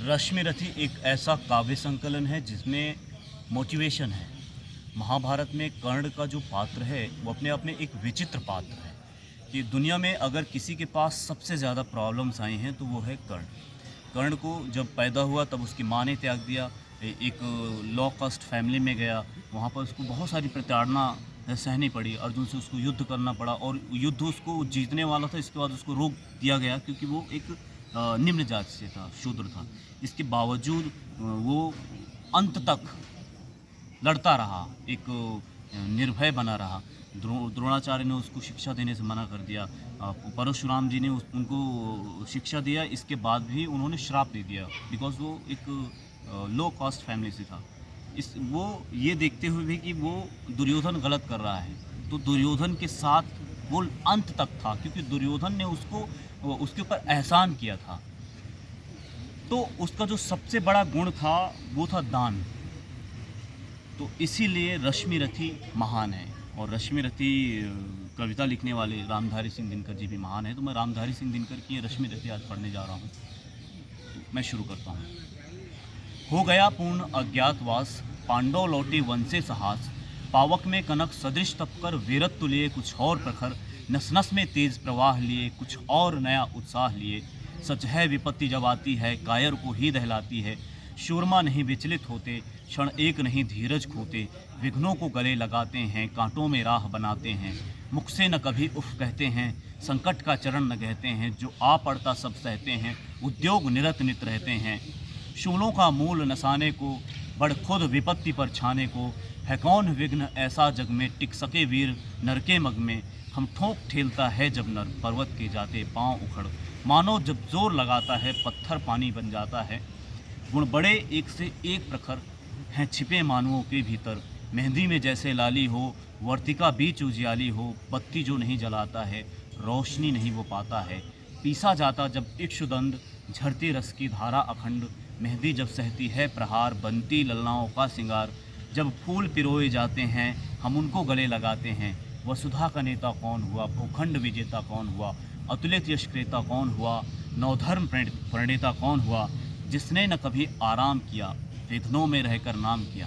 रश्मिरथी एक ऐसा काव्य संकलन है जिसमें मोटिवेशन है। महाभारत में कर्ण का जो पात्र है वो अपने आप में एक विचित्र पात्र है कि दुनिया में अगर किसी के पास सबसे ज़्यादा प्रॉब्लम्स आई हैं तो वो है कर्ण। कर्ण को जब पैदा हुआ तब उसकी माँ ने त्याग दिया, एक लो कास्ट फैमिली में गया, वहाँ पर उसको बहुत सारी प्रताड़ना सहनी पड़ी। अर्जुन से उसको युद्ध करना पड़ा और युद्ध उसको जीतने वाला था, इसके बाद उसको रोक दिया गया क्योंकि वो एक निम्न जाति से था, शूद्र था। इसके बावजूद वो अंत तक लड़ता रहा, एक निर्भय बना रहा। द्रोणाचार्य ने उसको शिक्षा देने से मना कर दिया, परशुराम जी ने उनको शिक्षा दिया, इसके बाद भी उन्होंने श्राप दे दिया बिकॉज वो एक लो कास्ट फैमिली से था। वो ये देखते हुए भी कि वो दुर्योधन गलत कर रहा है तो दुर्योधन के साथ वो अंत तक था क्योंकि दुर्योधन ने उसके ऊपर एहसान किया था। तो उसका जो सबसे बड़ा गुण था वो था दान। तो इसीलिए रश्मिरथी महान है। और रश्मिरथी कविता लिखने वाले रामधारी सिंह दिनकर जी भी महान है। तो मैं रामधारी सिंह दिनकर की रश्मिरथी आज पढ़ने जा रहा हूँ। तो मैं शुरू करता हूँ। हो गया पूर्ण अज्ञातवास, पांडव लौटे वन से साहस, पावक में कनक सदृश तपकर वीरत्व लिए कुछ और प्रखर, नस नस में तेज प्रवाह लिए कुछ और नया उत्साह लिए। सच है विपत्ति जब आती है कायर को ही दहलाती है, शूरमा नहीं विचलित होते क्षण एक नहीं धीरज खोते, विघ्नों को गले लगाते हैं कांटों में राह बनाते हैं, मुख से न कभी उफ कहते हैं संकट का चरण न कहते हैं, जो आ पड़ता सब सहते हैं उद्योग निरत नित रहते हैं। शूलों का मूल नसाने को बड़ खुद विपत्ति पर छाने को, है कौन विघ्न ऐसा जग में टिक सके वीर नर के मग में। हम ठोक ठेलता है जब नर पर्वत के जाते पांव उखड़, मानो जब जोर लगाता है पत्थर पानी बन जाता है। गुण बड़े एक से एक प्रखर हैं छिपे मानवों के भीतर, मेहंदी में जैसे लाली हो वर्तिका बीच उजियाली हो, बत्ती जो नहीं जलाता है रोशनी नहीं वो पाता है। पीसा जाता जब इक्षुदंड झरती रस की धारा अखंड, मेहंदी जब सहती है प्रहार बनती ललनाओं का सिंगार। जब फूल पिरोए जाते हैं हम उनको गले लगाते हैं, वसुधा का नेता कौन हुआ भूखंड विजेता कौन हुआ, अतुलित यश क्रेता कौन हुआ नवधर्म प्रणेता कौन हुआ, जिसने न कभी आराम किया विघ्नों में रहकर नाम किया।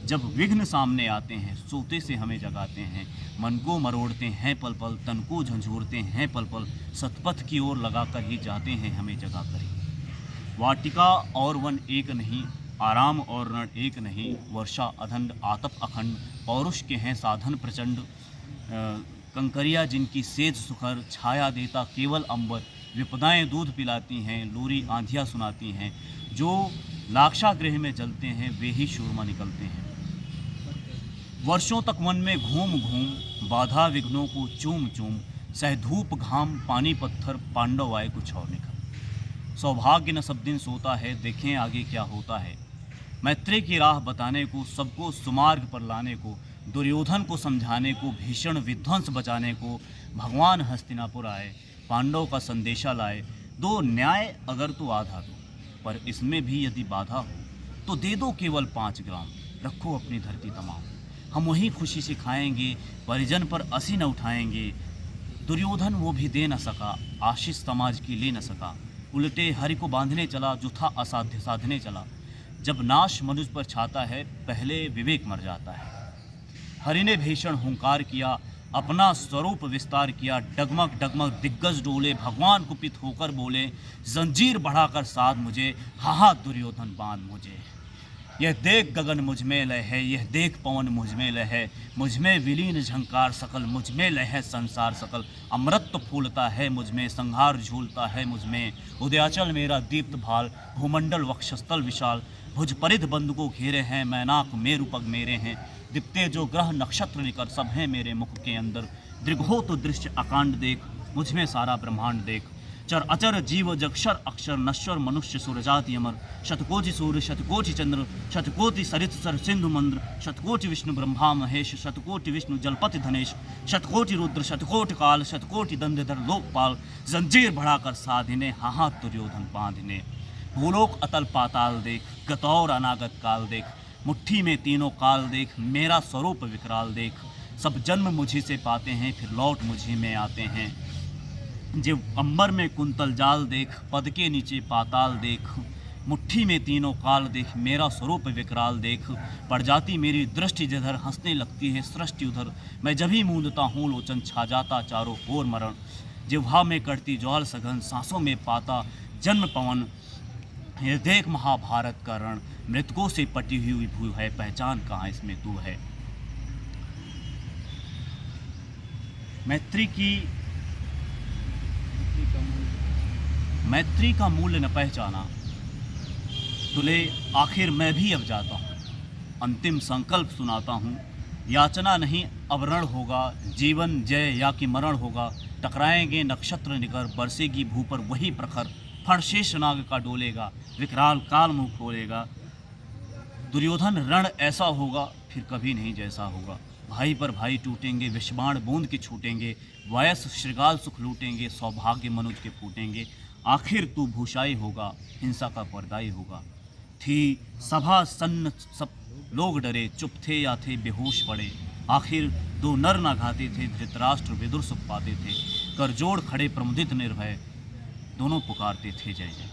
जब विघ्न सामने आते हैं सोते से हमें जगाते हैं, मन को मरोड़ते हैं पल पल तन को झंझोरते हैं पल पल, सतपथ की ओर लगा कर ही जाते हैं हमें जगा कर ही। वाटिका और वन एक नहीं, आराम और रण एक नहीं, वर्षा अधंड आतप अखंड, पौरुष के हैं साधन प्रचंड। कंकरिया जिनकी सेज सुखर छाया देता केवल अंबर, विपदाएं दूध पिलाती हैं लोरी आंधियाँ सुनाती हैं, जो लाक्षागृह में जलते हैं वे ही शूरमा निकलते हैं। वर्षों तक वन में घूम घूम बाधा विघ्नों को चूम चूम, सह धूप घाम पानी पत्थर पांडव आए कुछ और निकल। सौभाग्य न सब दिन सोता है देखें आगे क्या होता है, मैत्री की राह बताने को सबको सुमार्ग पर लाने को, दुर्योधन को समझाने को भीषण विध्वंस बचाने को, भगवान हस्तिनापुर आए पांडव का संदेशा लाए। दो न्याय अगर तो आधा दो, पर इसमें भी यदि बाधा हो तो दे दो केवल 5 ग्राम, रखो अपनी धरती तमाम, हम वही खुशी से खाएंगे परिजन पर असी न उठाएंगे। दुर्योधन वो भी दे न सका आशीष समाज की ले न सका, उल्टे हरि को बांधने चला जो था असाध्य साधने चला। जब नाश मनुष्य पर छाता है पहले विवेक मर जाता है। हरि ने भीषण हुंकार किया अपना स्वरूप विस्तार किया, डगमग डगमग दिग्गज डोले भगवान कुपित होकर बोले, जंजीर बढ़ाकर साध मुझे हाहा दुर्योधन बांध मुझे। यह देख गगन मुझ में लय है यह देख पवन मुझ में लय है, मुझ में विलीन झंकार सकल मुझ में लय है संसार सकल। अमृत फूलता है मुझ में संहार झूलता है मुझ में, उदयाचल मेरा दीप्त भाल भूमंडल वक्षस्थल विशाल। भुज परिध बंधु घेरे हैं मैनाक मेरु पग मेरे हैं, दिप्ते जो ग्रह नक्षत्र निकर सब हैं मेरे मुख के अंदर। दृग्हो तो दृश्य अकांड देख मुझ में सारा ब्रह्मांड देख, चर अचर जीव जक्षर अक्षर नश्वर मनुष्य सुरजाति अमर। शतकोटि सूर्य शतकोटि चंद्र शतकोटि सरित सर सिंधु मंद्र, शतकोटि विष्णु ब्रह्मा महेश शतकोटि विष्णु जलपति धनेश, शतकोटि रुद्र शतकोटि काल शतकोटि दंडधर लोकपाल। जंजीर बढ़ाकर साधिने हाहा दुर्योधन बांधिने, भूलोक अतल पाताल देख गतौर अनागत काल देख, मुट्ठी में तीनों काल देख मेरा स्वरूप विकराल देख। सब जन्म मुझी से पाते हैं फिर लौट मुझी में आते हैं, जब अंबर में कुंतल जाल देख पद के नीचे पाताल देख। मुट्ठी में तीनों काल देख, मेरा स्वरूप विकराल देख। पड़ जाती मेरी दृष्टि जिधर, हंसने लगती है सृष्टि उधर। मैं जब ही मूंदता हूँ लोचन, छा जाता चारों ओर मरण। जिह्वा में कटती ज्वाल सघन, सांसों में पाता जन्म पवन। ये देख महाभारत का रण, मृतकों से पटी हुई भू है, पहचान कहाँ इसमें तू है। मैत्री का मूल्य न पहचाना, तुले आखिर मैं भी अब जाता हूँ। अंतिम संकल्प सुनाता हूँ, याचना नहीं अब रण होगा। जीवन जय या कि मरण होगा। टकराएंगे नक्षत्र निकर, बरसेगी भू पर वही प्रखर। फण शेष नाग का डोलेगा, विकराल काल मुँह खोलेगा। दुर्योधन रण ऐसा होगा, फिर कभी नहीं जैसा होगा। भाई पर भाई टूटेंगे, विषबाण बूंद के छूटेंगे। वयस श्रृगाल सुख लूटेंगे, सौभाग्य मनुज के फूटेंगे। आखिर तू भूषाई होगा, हिंसा का पर्दाई होगा। थी सभा सन्न, सब लोग डरे, चुप थे या थे बेहोश पड़े। आखिर दो नर ना घाते थे, धृतराष्ट्र विदुर सुख पाते थे। कर जोड़ खड़े प्रमुदित निर्भय, दोनों पुकारते थे जय जय।